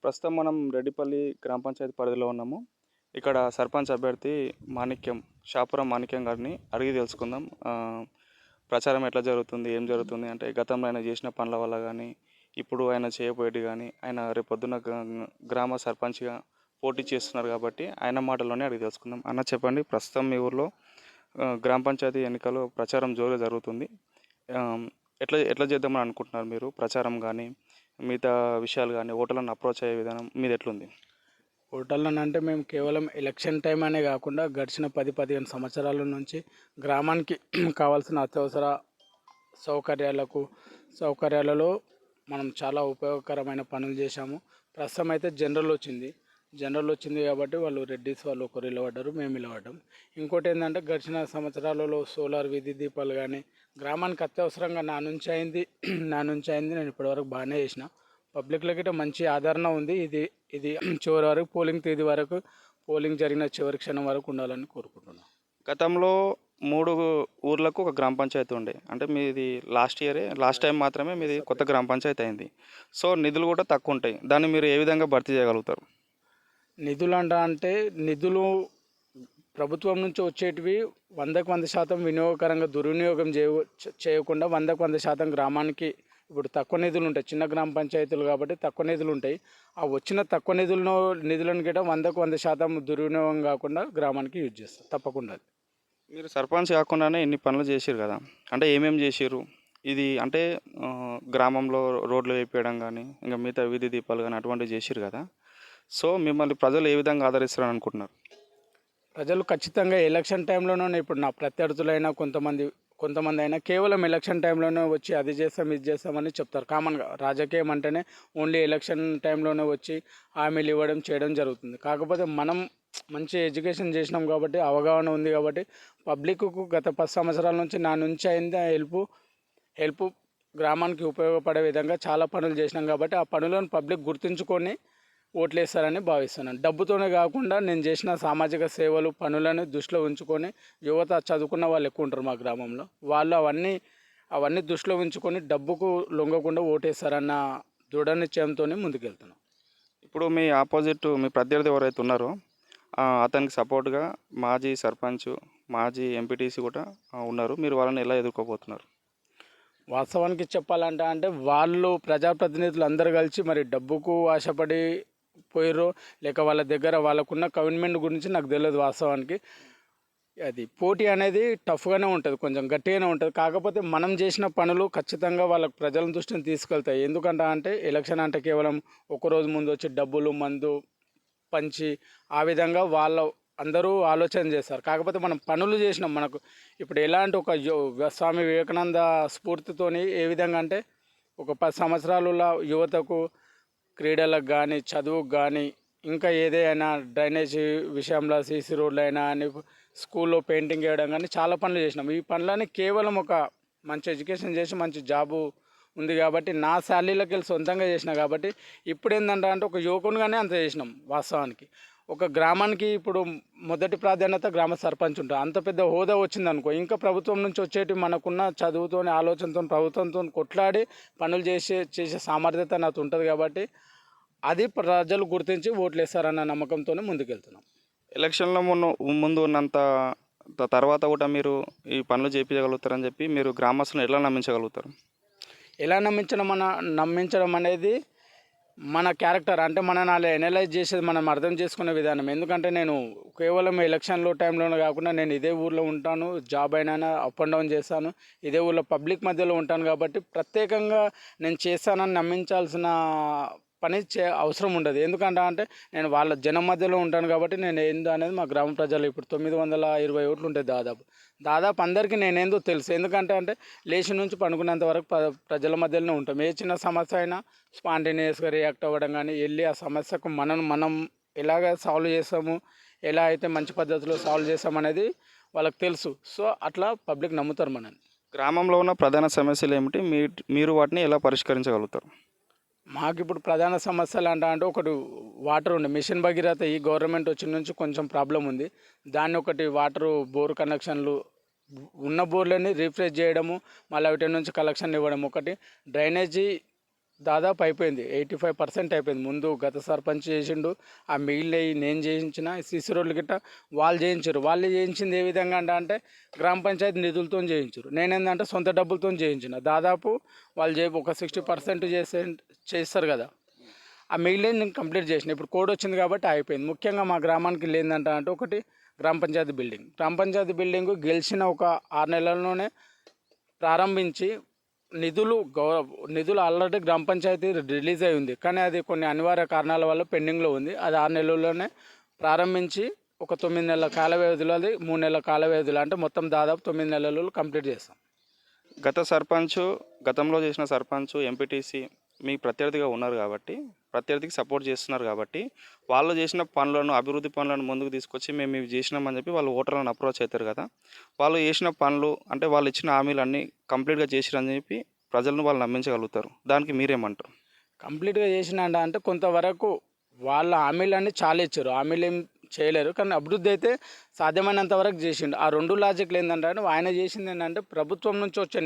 ప్రస్తుతం మనం రెడ్డిపల్లి గ్రామ పంచాయతీ పరిధిలో ఉన్నాము. ఇక్కడ సర్పంచ్ అభ్యర్థి మాణిక్యం, షాపురం మాణిక్యం గారిని అడిగి తెలుసుకుందాం. ప్రచారం ఎట్లా జరుగుతుంది, ఏం జరుగుతుంది అంటే గతంలో ఆయన చేసిన పనుల వల్ల కానీ, ఇప్పుడు ఆయన చేయబోయేటి కానీ, ఆయన రేపొద్దున గ్రామ సర్పంచ్గా పోటీ చేస్తున్నారు కాబట్టి ఆయన మాటల్లోనే అడిగి తెలుసుకుందాం. అన్న చెప్పండి, ప్రస్తుతం మీ ఊర్లో గ్రామ పంచాయతీ ఎన్నికలు ప్రచారం జోరుగా జరుగుతుంది. ఎట్లా ఎట్లా చేద్దామని అనుకుంటున్నారు మీరు? ప్రచారం కానీ మిగతా విషయాలు కానీ ఓటర్లను అప్రోచ్ అయ్యే విధానం మీది ఎట్లుంది? ఓటర్లను అంటే మేము కేవలం ఎలక్షన్ టైం అనే కాకుండా గడిచిన 10-15 సంవత్సరాల నుంచి గ్రామానికి కావాల్సిన అత్యవసర సౌకర్యాలలో మనం చాలా ఉపయోగకరమైన పనులు చేశాము. ప్రస్తుతం అయితే జనరల్ వచ్చింది కాబట్టి వాళ్ళు రెడ్డిస్ వాళ్ళు ఒకరు నిలబడ్డారు, మేము నిలబడ్డాం. ఇంకోటి ఏంటంటే గడిచిన సంవత్సరాలలో సోలార్ వీధి దీపాలు కానీ గ్రామానికి అత్యవసరంగా నా నుంచి అయింది. నేను ఇప్పటివరకు బాగానే చేసిన. పబ్లిక్లో గిట్ట మంచి ఆదరణ ఉంది. ఇది చివరి వరకు పోలింగ్ జరిగిన చివరి క్షణం వరకు ఉండాలని కోరుకుంటున్నాను. గతంలో 3 ఊర్లకు ఒక గ్రామ పంచాయతీ ఉండే, అంటే మీది లాస్ట్ టైం మాత్రమే మీది కొత్త గ్రామ పంచాయతీ అయింది. సో నిధులు కూడా తక్కువ ఉంటాయి. దాన్ని మీరు ఏ విధంగా భర్తీ చేయగలుగుతారు? నిధులు ప్రభుత్వం నుంచి వచ్చేటివి 100% వినియోగకరంగా దుర్వినియోగం చేయకుండా 100% గ్రామానికి. ఇప్పుడు తక్కువ నిధులు ఉంటాయి, చిన్న గ్రామ పంచాయతీలు కాబట్టి తక్కువ నిధులు ఉంటాయి. ఆ వచ్చిన తక్కువ నిధులను గిట్ట 100% దుర్వినియోగం కాకుండా గ్రామానికి యూజ్ చేస్తారు తప్పకుండా. మీరు సర్పంచ్ కాకుండానే ఇన్ని పనులు చేసిరు కదా, అంటే ఏమేమి చేసిరు? ఇది అంటే గ్రామంలో రోడ్లు వేపించడం కానీ, ఇంకా మిగతా వీధి దీపాలు కానీ అటువంటివి చేసిరు కదా. సో మిమ్మల్ని ప్రజలు ఏ విధంగా ఆదరిస్తారని అనుకుంటున్నారు? ప్రజలు ఖచ్చితంగా ఎలక్షన్ టైంలోనే, ఇప్పుడు నా ప్రత్యర్థులైనా కొంతమంది అయినా కేవలం ఎలక్షన్ టైంలోనే వచ్చి అది చేస్తాం ఇది చేస్తామని చెప్తారు. కామన్గా రాజకీయం అంటేనే ఓన్లీ ఎలక్షన్ టైంలోనే వచ్చి హామీలు ఇవ్వడం చేయడం జరుగుతుంది. కాకపోతే మనం మంచి ఎడ్యుకేషన్ చేసినాం కాబట్టి, అవగాహన ఉంది కాబట్టి పబ్లిక్కు గత 10 సంవత్సరాల నుంచి నా నుంచి అయింది హెల్ప్ గ్రామానికి ఉపయోగపడే విధంగా చాలా పనులు చేసినాం కాబట్టి ఆ పనులను పబ్లిక్ గుర్తుంచుకొని ఓట్లేస్తారని భావిస్తున్నాను. డబ్బుతోనే కాకుండా నేను చేసిన సామాజిక సేవలు పనులను దృష్టిలో ఉంచుకొని, యువత చదువుకున్న వాళ్ళు ఎక్కువ ఉంటారు మా గ్రామంలో, వాళ్ళు అవన్నీ దృష్టిలో ఉంచుకొని డబ్బుకు లొంగకుండా ఓటేస్తారన్న దృఢ నిశ్చయంతో ముందుకెళ్తున్నాం. ఇప్పుడు మీ ప్రత్యర్థి ఎవరైతే ఉన్నారో అతనికి సపోర్ట్గా మాజీ సర్పంచ్, మాజీ ఎంపీటీసీ కూడా ఉన్నారు. మీరు వాళ్ళని ఎలా ఎదుర్కోబోతున్నారు? వాస్తవానికి చెప్పాలంటే వాళ్ళు ప్రజాప్రతినిధులు అందరూ కలిసి మరి డబ్బుకు ఆశపడి పోయిర్రో లేక వాళ్ళ దగ్గర వాళ్ళకున్న కమిట్మెంట్ గురించి నాకు తెలియదు. వాస్తవానికి అది పోటీ అనేది టఫ్గానే ఉంటుంది, కొంచెం గట్టిగానే ఉంటుంది. కాకపోతే మనం చేసిన పనులు ఖచ్చితంగా వాళ్ళకు ప్రజల దృష్టిని తీసుకెళ్తాయి. ఎందుకంటే ఎలక్షన్ అంటే కేవలం ఒకరోజు ముందు వచ్చి డబ్బులు మందు పంచి ఆ విధంగా అందరూ ఆలోచన చేస్తారు. కాకపోతే మనం పనులు చేసినాం. మనకు ఇప్పుడు ఎలాంటి ఒక స్వామి వివేకానంద స్ఫూర్తితోని ఏ విధంగా అంటే ఒక 10 సంవత్సరాల యువతకు క్రీడలకు కానీ, చదువుకు కానీ, ఇంకా ఏదైనా డ్రైనేజీ విషయంలో సీసీ రోడ్లు అయినా అని, స్కూల్లో పెయింటింగ్ వేయడం కానీ చాలా పనులు చేసినాం. ఈ పనులని కేవలం ఒక మంచి ఎడ్యుకేషన్ చేసి మంచి జాబు ఉంది కాబట్టి నా శాలరీలోకి వెళ్ళి సొంతంగా చేసినా కాబట్టి ఇప్పుడు ఏంటంటే ఒక యువకునిగానే అంత చేసినాం. వాస్తవానికి ఒక గ్రామానికి ఇప్పుడు మొదటి ప్రాధాన్యత గ్రామ సర్పంచ్ ఉంటుంది. అంత పెద్ద హోదా వచ్చిందనుకో, ఇంకా ప్రభుత్వం నుంచి వచ్చేటి మనకున్న చదువుతోని ఆలోచనతో ప్రభుత్వంతో కొట్లాడి పనులు చేసే సామర్థ్యత నాకు ఉంటుంది కాబట్టి అది ప్రజలు గుర్తించి ఓట్లు వేస్తారన్న నమ్మకంతో ముందుకెళ్తున్నాం. ఎలక్షన్లో ముందు ఉన్నంత తర్వాత కూడా మీరు ఈ పనులు చేయించగలుగుతారని చెప్పి మీరు గ్రామస్తులను ఎలా నమ్మించగలుగుతారు? ఎలా నమ్మించడం అనేది మన క్యారెక్టర్, అంటే మనల్ని ఎనలైజ్ చేసేది మనం అర్థం చేసుకునే విధానం. ఎందుకంటే నేను కేవలం ఎలక్షన్లో టైంలోనే కాకుండా నేను ఇదే ఊర్లో ఉంటాను, జాబ్ అయినా అప్ అండ్ డౌన్ చేస్తాను, ఇదే ఊర్లో పబ్లిక్ మధ్యలో ఉంటాను కాబట్టి ప్రత్యేకంగా నేను చేస్తానని నమ్మించాల్సిన పని అవసరం ఉండదు. ఎందుకంటే నేను వాళ్ళ జనం మధ్యలో ఉంటాను కాబట్టి నేను ఏందో అనేది మా గ్రామ ప్రజలు ఇప్పుడు 920 ఓట్లు ఉంటాయి దాదాపు అందరికీ నేనేందో తెలుసు. ఎందుకంటే లేచి నుంచి పనుకునేంత వరకు ప్రజల మధ్యలోనే ఉంటాం. ఏ చిన్న సమస్య అయినా స్పాంటేనియస్గా రియాక్ట్ అవ్వడం కానీ, వెళ్ళి ఆ సమస్యకు మనం ఎలాగ సాల్వ్ చేస్తాము, ఎలా అయితే మంచి పద్ధతిలో సాల్వ్ చేస్తామనేది వాళ్ళకి తెలుసు. సో అట్లా పబ్లిక్ నమ్ముతారు మనల్ని. గ్రామంలో ఉన్న ప్రధాన సమస్యలు ఏమిటి? మీరు వాటిని ఎలా పరిష్కరించగలుగుతారు? మాకు ఇప్పుడు ప్రధాన సమస్యలు అంటే ఒకటి వాటర్ ఉండే మిషన్ భగీరథ ఈ గవర్నమెంట్ వచ్చిన నుంచి కొంచెం ప్రాబ్లం ఉంది. దాన్ని ఒకటి బోర్ కనెక్షన్లు ఉన్న బోర్లని రీఫ్రెష్ చేయడము, మళ్ళీ వాటి నుంచి కలెక్షన్ ఇవ్వడం ఒకటి. డ్రైనేజీ దాదాపు అయిపోయింది, 85% అయిపోయింది. ముందు గత సర్పంచ్ చేసిండు, ఆ మిగిలినవి నేను చేయించిన సిసి రోడ్లు గిట్ట వాళ్ళు చేయించారు. వాళ్ళు చేయించింది ఏ విధంగా అంటే గ్రామ పంచాయతీ నిధులతో చేయించారు. నేనేందంటే సొంత డబ్బులతో చేయించిన. దాదాపు వాళ్ళు ఒక 60% చేస్తారు కదా, ఆ మిగిలిన నేను కంప్లీట్ చేసిన. ఇప్పుడు కోడ్ వచ్చింది కాబట్టి అయిపోయింది. ముఖ్యంగా మా గ్రామానికి లేదంటే ఒకటి గ్రామ పంచాయతీ బిల్డింగ్. గ్రామ పంచాయతీ బిల్డింగ్ గెలిచిన ఒక 6 నెలల్లోనే ప్రారంభించి నిధులు ఆల్రెడీ గ్రామ పంచాయతీ రిలీజ్ అయి ఉంది, కానీ అది కొన్ని అనివార్య కారణాల వల్ల పెండింగ్లో ఉంది. అది 6 నెలల్లోనే ప్రారంభించి ఒక 9 నెలల కాల వ్యవధిలో, అది 3 నెలల కాల వ్యవధిలో, అంటే మొత్తం దాదాపు 9 నెలల్లో కంప్లీట్ చేస్తాం. గతంలో చేసిన సర్పంచ్ ఎంపీటీసీ మీ ప్రత్యర్థిగా ఉన్నారు కాబట్టి, ప్రత్యర్థికి సపోర్ట్ చేస్తున్నారు కాబట్టి, వాళ్ళు చేసిన పనులను, అభివృద్ధి పనులను ముందుకు తీసుకొచ్చి మేము ఇవి చేసినామని చెప్పి వాళ్ళు ఓటర్లను అప్రోచ్ అవుతారు కదా. వాళ్ళు చేసిన పనులు అంటే వాళ్ళు ఇచ్చిన హామీలన్నీ కంప్లీట్గా చేసిరని చెప్పి ప్రజలను వాళ్ళు నమ్మించగలుగుతారు. దానికి మీరేమంటారు? కంప్లీట్గా చేసిన అంటే కొంతవరకు వాళ్ళ హామీలన్నీ చాలా ఇచ్చారు, హామీలు ఏం చేయలేరు, కానీ అభివృద్ధి అయితే సాధ్యమైనంత వరకు చేసిండు. ఆ రెండు లాజిక్లు ఏంటంటే ఆయన చేసింది ఏంటంటే ప్రభుత్వం నుంచి వచ్చే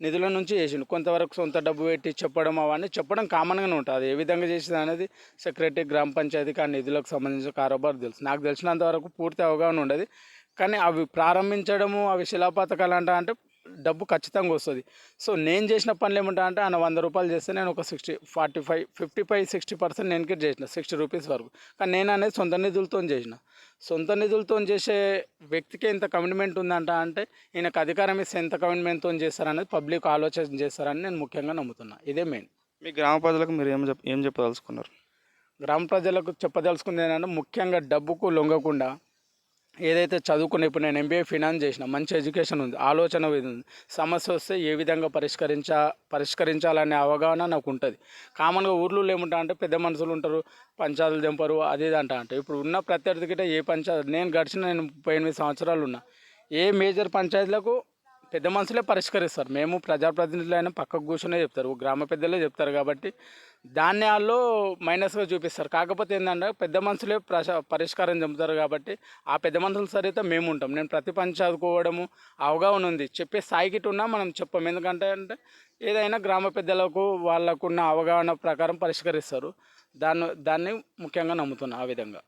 నిధుల నుంచి చేసిండు. కొంతవరకు సొంత డబ్బు పెట్టి చెప్పడం, అవన్నీ చెప్పడం కామన్గానే ఉంటుంది. అది ఏ విధంగా చేసింది అనేది సెక్రటరీ, గ్రామ పంచాయతీకి ఆ నిధులకు సంబంధించిన కారోబార్ తెలుసు. నాకు తెలిసినంత వరకు పూర్తి అవగాహన ఉండదు, కానీ అవి ప్రారంభించడము, అవి శిలాపథకాలు అంటే డబ్బు ఖచ్చితంగా వస్తుంది. సో నేను చేసిన పనులు ఏమంటా ఆయన 100 రూపాయలు చేస్తే నేను ఒక 55-60% నేను చేసిన 60 రూపీస్ వరకు. కానీ నేను అనేది సొంత నిధులతో చేసిన. సొంత నిధులతో చేసే వ్యక్తికి ఎంత కమిట్మెంట్ అంటే ఈయనకు అధికారం ఇస్తే ఎంత కమిట్మెంట్తో చేస్తారనేది పబ్లిక్ ఆలోచన చేస్తారని నేను ముఖ్యంగా నమ్ముతున్నా. ఇదే మెయిన్. మీ గ్రామ ప్రజలకు మీరు ఏం చెప్పదలుచుకున్నారు? గ్రామ ప్రజలకు చెప్పదలుచుకుంది ఏంటంటే ముఖ్యంగా డబ్బుకు లొంగకుండా, ఏదైతే చదువుకున్న, ఇప్పుడు నేను ఎంబీఏ ఫినాన్స్ చేసిన, మంచి ఎడ్యుకేషన్ ఉంది, ఆలోచన ఉంది, సమస్య వస్తే ఏ విధంగా పరిష్కరించాలనే అవగాహన నాకు ఉంటుంది. కామన్గా ఊర్లో ఏముంటా పెద్ద మనుషులు ఉంటారు, పంచాయతీలు దింపరు, అది ఇది అంటే ఇప్పుడు ఉన్న ప్రత్యర్థికిట ఏ పంచాయతీ, నేను 38 సంవత్సరాలు ఉన్నా, ఏ మేజర్ పంచాయతీలకు పెద్ద మనుషులే పరిష్కరిస్తారు. మేము ప్రజాప్రతినిధులు అయినా పక్కకు కూర్చొనే చెప్తారు, గ్రామ పెద్దలే చెప్తారు. కాబట్టి దాన్ని వాళ్ళు మైనస్గా చూపిస్తారు. కాకపోతే ఏంటంటే పెద్ద మనుషులే పరిష్కారం చెబుతారు. కాబట్టి ఆ పెద్ద మనుషులు సరైతే మేము ఉంటాం. నేను ప్రతి పని చదువుకోవడము, అవగాహన ఉంది, చెప్పే స్థాయికి ఉన్నా మనం చెప్పం. ఎందుకంటే ఏదైనా గ్రామ పెద్దలకు వాళ్ళకున్న అవగాహన ప్రకారం పరిష్కరిస్తారు. దాన్ని ముఖ్యంగా నమ్ముతున్నా ఆ విధంగా.